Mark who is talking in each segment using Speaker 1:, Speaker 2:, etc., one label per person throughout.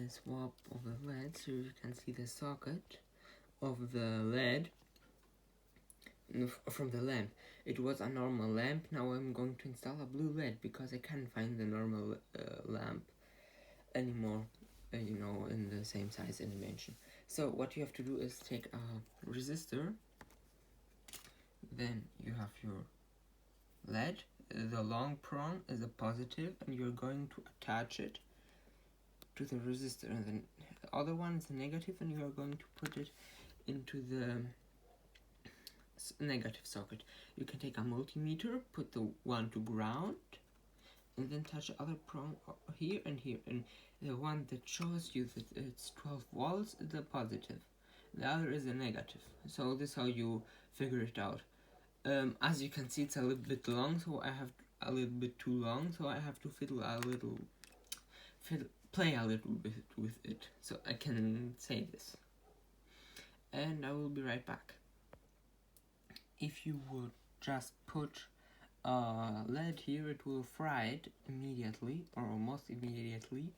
Speaker 1: swap of the LED so you can see the socket of the LED from the lamp. It was a normal lamp. Now I'm going to install a blue LED because I can't find the normal lamp anymore, in the same size and dimension. So what you have to do is take a resistor, then you have your LED. The long prong is a positive, and you're going to attach it to the resistor, and then the other one is a negative, and you are going to put it into the negative socket. You can take a multimeter, put the one to ground, and then touch the other prong here and here, and the one that shows you that it's 12 volts is the positive, the other is a negative. So this is how you figure it out. As you can see, it's a little bit long, so I have a little bit too long, so I have to play a little bit with it, so I can say this. And I will be right back. If you would just put LED here, it will fry it immediately, or almost immediately,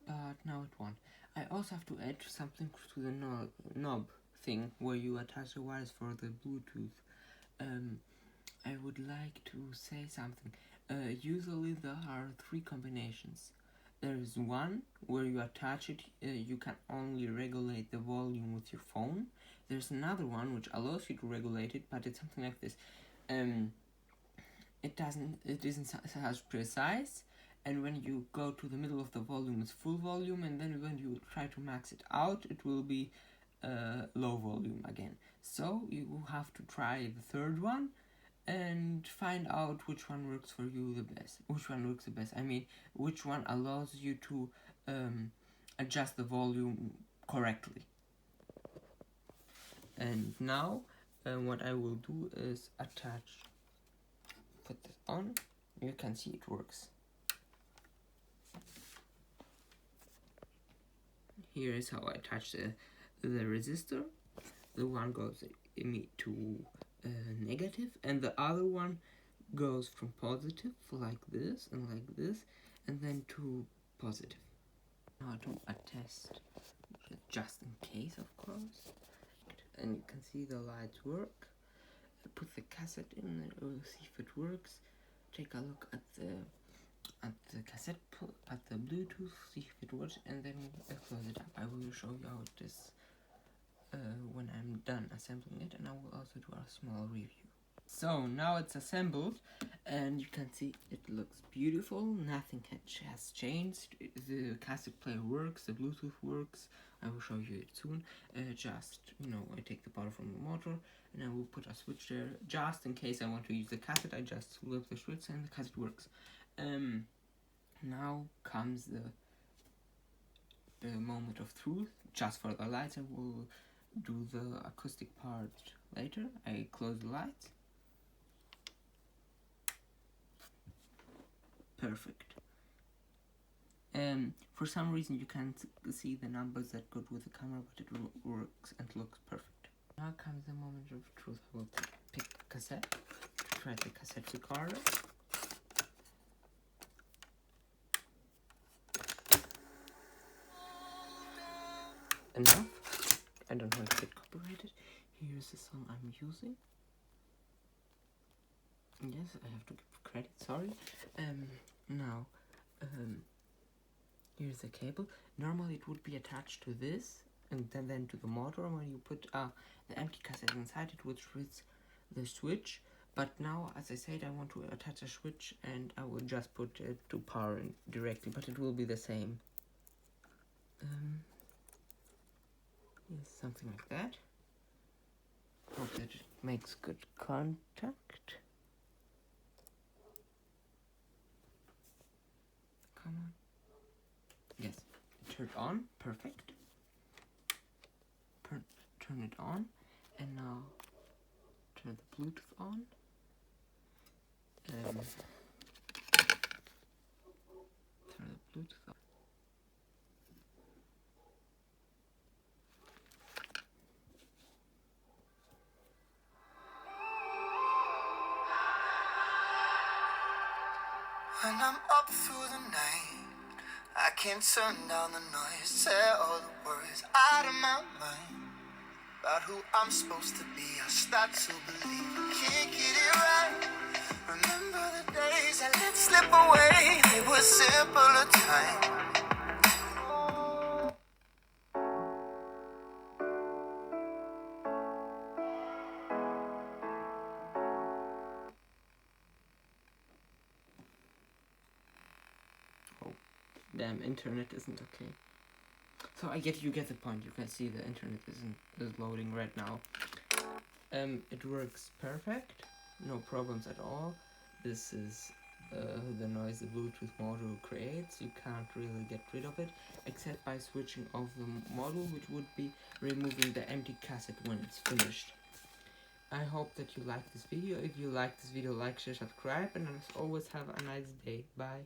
Speaker 1: but now it won't. I also have to add something to the knob thing where you attach the wires for the Bluetooth. I would like to say something. Usually there are 3 combinations. There is one where you attach it, you can only regulate the volume with your phone. There's another one which allows you to regulate it, but it's something like this. It isn't as precise, and when you go to the middle of the volume, it's full volume, and then when you try to max it out, it will be low volume again. So you have to try the third one and find out which one works for you the best. Which one works the best? I mean, which one allows you to adjust the volume correctly. And now what I will do is put this on. You can see it works. Here is how I attach the resistor. The one goes to negative, and the other one goes from positive like this, and then to positive. Now I do a test just in case, of course. And you can see the lights work. I put the cassette in there, we'll see if it works. Take a look at the cassette, at the Bluetooth, see if it works, and then close it up. I will show you how it is when I'm done assembling it, and I will also do a small review. So now it's assembled, and you can see it looks beautiful. Nothing has changed. The cassette player works, the Bluetooth works. I will show you it soon. I take the power from the motor, and I will put a switch there just in case I want to use the cassette. I just flip the switch and the cassette works. Now comes the moment of truth. Just for the lights, I will do the acoustic part later. I close the lights. Perfect. For some reason you can't see the numbers that go with the camera, but it works and looks perfect. Now comes the moment of truth. I will pick the cassette, try the cassette recorder. Enough. I don't want to get copyrighted. Here's the song I'm using. Yes, I have to give credit, sorry. Now, here's the cable. Normally it would be attached to this, and then to the motor. When you put the empty cassette inside, it would switch the switch. But now, as I said, I want to attach a switch, and I will just put it to power directly, but it will be the same. Yes, something like that. Hope that it makes good contact. Come on. Yes, it turned on. Perfect. Turn it on, and now turn the Bluetooth on. Turn the Bluetooth on.
Speaker 2: When I'm up through the night, I can't turn down the noise, tear all the worries out of my mind. About who I'm supposed to be, I start to believe I can't get it right. Remember the days I let slip away, they were simpler times.
Speaker 1: Oh, damn, internet isn't okay. So you get the point. You can see the internet is loading right now. It works perfect, no problems at all. This is the noise the Bluetooth module creates. You can't really get rid of it except by switching off the module, which would be removing the empty cassette when it's finished. I hope that you like this video. If you like this video, like, share, subscribe, and as always, have a nice day. Bye.